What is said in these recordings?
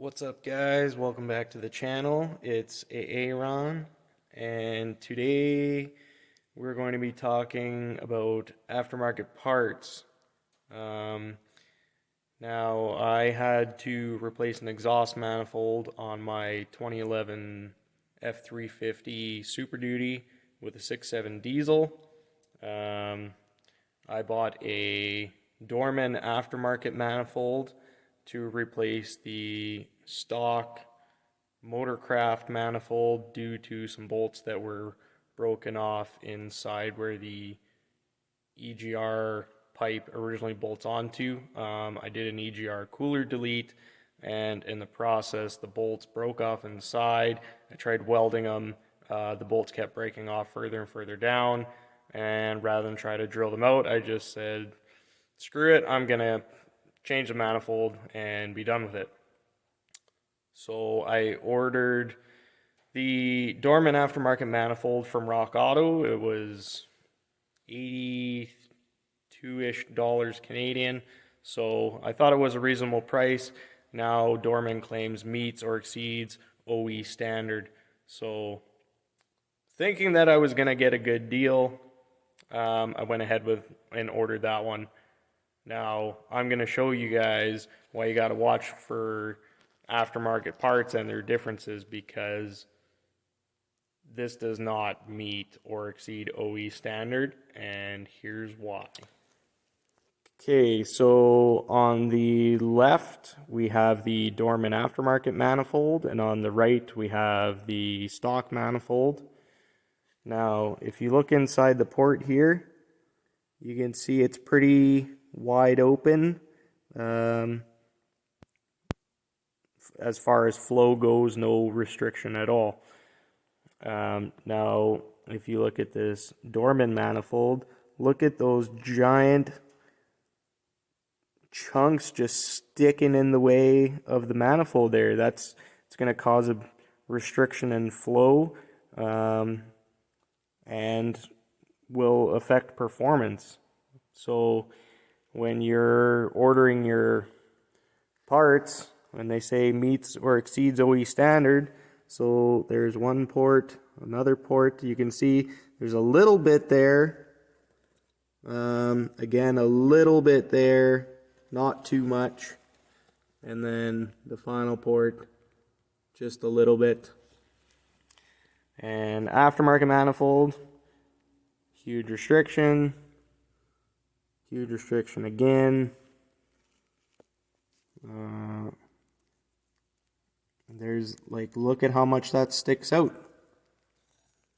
What's up, guys? Welcome back to the channel. It's Aaron, and today we're going to be talking about aftermarket parts. Um, Now, I had to replace an exhaust manifold on my 2011 F350 Super Duty with a 6.7 diesel. Um, I bought a Dorman aftermarket manifold to replace the stock Motorcraft manifold due to some bolts that were broken off inside where the EGR pipe originally bolts onto. I did an EGR cooler delete, and in the process the bolts broke off inside. I tried welding them. The bolts kept breaking off further and further down, and rather than try to drill them out, I just said, screw it, I'm gonna change the manifold and be done with it. So I ordered the Dorman aftermarket manifold from Rock Auto. It was 82-ish dollars Canadian. So I thought it was a reasonable price. Now Dorman claims meets or exceeds OE standard. So thinking that I was going to get a good deal, I went ahead and ordered that one. Now I'm going to show you guys why you got to watch for aftermarket parts and their differences, because this does not meet or exceed OE standard, and here's why. Okay, so on the left we have the Dorman aftermarket manifold, and on the right we have the stock manifold. Now, if you look inside the port here, you can see it's pretty wide open. As far as flow goes, no restriction at all. Now, if you look at this Dorman manifold, look at those giant chunks just sticking in the way of the manifold there. It's going to cause a restriction in flow, and will affect performance. So when you're ordering your parts, when they say meets or exceeds OE standard, so there's one port, another port, you can see there's a little bit there, again a little bit there, not too much, and then the final port, just a little bit. And aftermarket manifold, huge restriction again. There's, like, look at how much that sticks out.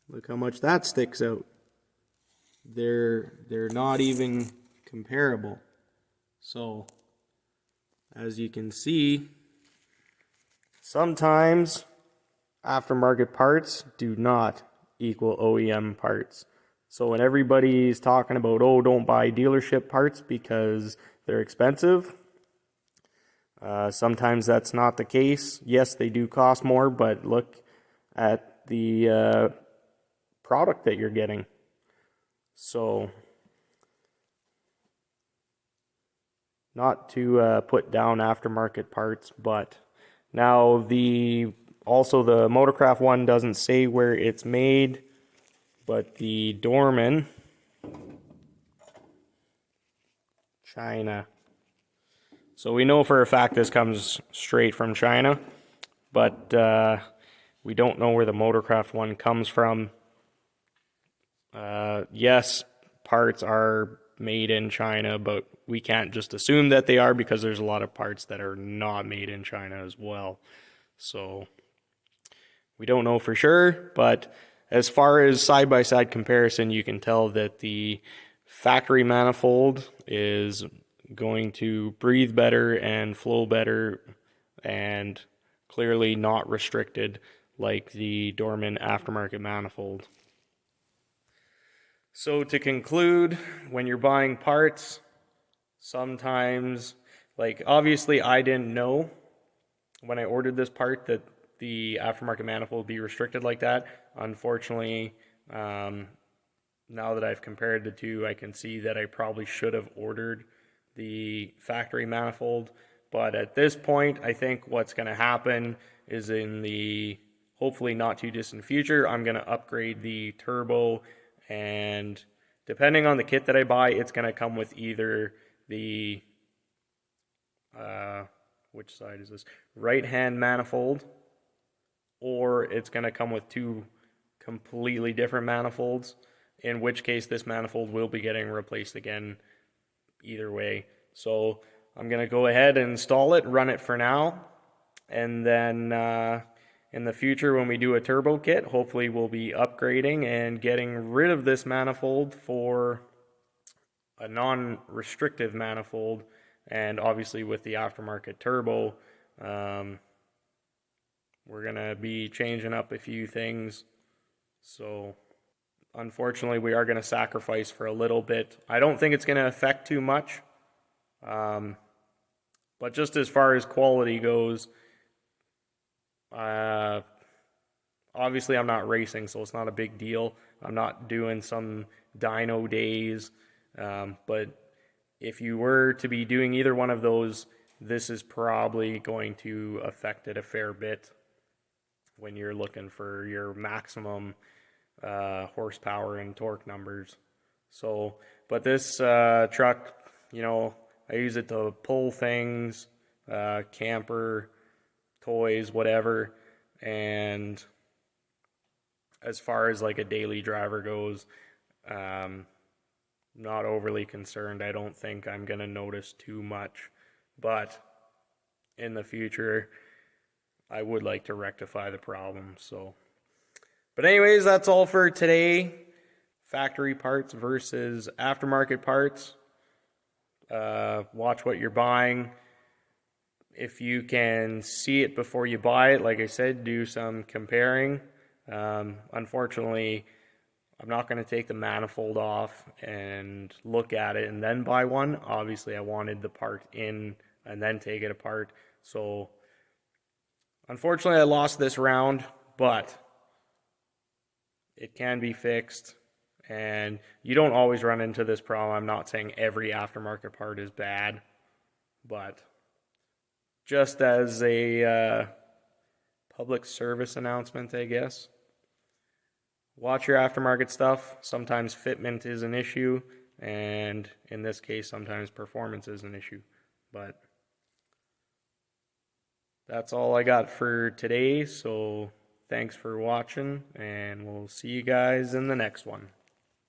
Look how much that sticks out. They're not even comparable. So, as you can see, sometimes aftermarket parts do not equal OEM parts. So when everybody's talking about, oh, don't buy dealership parts because they're expensive, sometimes that's not the case. Yes, they do cost more, but look at the product that you're getting. So, not to put down aftermarket parts, but now also the Motorcraft one doesn't say where it's made, but the Dorman, China. So we know for a fact this comes straight from China, but we don't know where the Motorcraft one comes from. Yes, parts are made in China, but we can't just assume that they are, because there's a lot of parts that are not made in China as well. So we don't know for sure, but as far as side-by-side comparison, you can tell that the factory manifold is going to breathe better and flow better, and clearly not restricted like the Dorman aftermarket manifold. So to conclude, when you're buying parts, sometimes, like, obviously I didn't know when I ordered this part that the aftermarket manifold would be restricted like that. Unfortunately, now that I've compared the two, I can see that I probably should have ordered the factory manifold, But at this point, I think what's going to happen is in the hopefully not too distant future, I'm going to upgrade the turbo, and depending on the kit that I buy, it's going to come with either the which side is this? Right hand manifold, or it's going to come with two completely different manifolds, in which case this manifold will be getting replaced again either way. So I'm going to go ahead and install it, run it for now, and then in the future when we do a turbo kit, hopefully we'll be upgrading and getting rid of this manifold for a non-restrictive manifold. And obviously with the aftermarket turbo, we're going to be changing up a few things. So unfortunately we are going to sacrifice for a little bit. I don't think it's going to affect too much. But just as far as quality goes, obviously I'm not racing, so it's not a big deal. I'm not doing some dyno days. But if you were to be doing either one of those, this is probably going to affect it a fair bit when you're looking for your maximum horsepower and torque numbers. So, but this truck, you know, I use it to pull things, camper, toys, whatever. And as far as like a daily driver goes, not overly concerned. I don't think I'm going to notice too much. But in the future, I would like to rectify the problem. So, but anyways, that's all for today. Factory parts versus aftermarket parts. Watch what you're buying. If you can see it before you buy it, like I said, do some comparing. Unfortunately, I'm not going to take the manifold off and look at it and then buy one. Obviously, I wanted the part in and then take it apart. So, unfortunately, I lost this round, but it can be fixed. And you don't always run into this problem. I'm not saying every aftermarket part is bad, but just as a public service announcement, I guess, watch your aftermarket stuff. Sometimes fitment is an issue, and in this case, sometimes performance is an issue. But that's all I got for today, so thanks for watching, and we'll see you guys in the next one.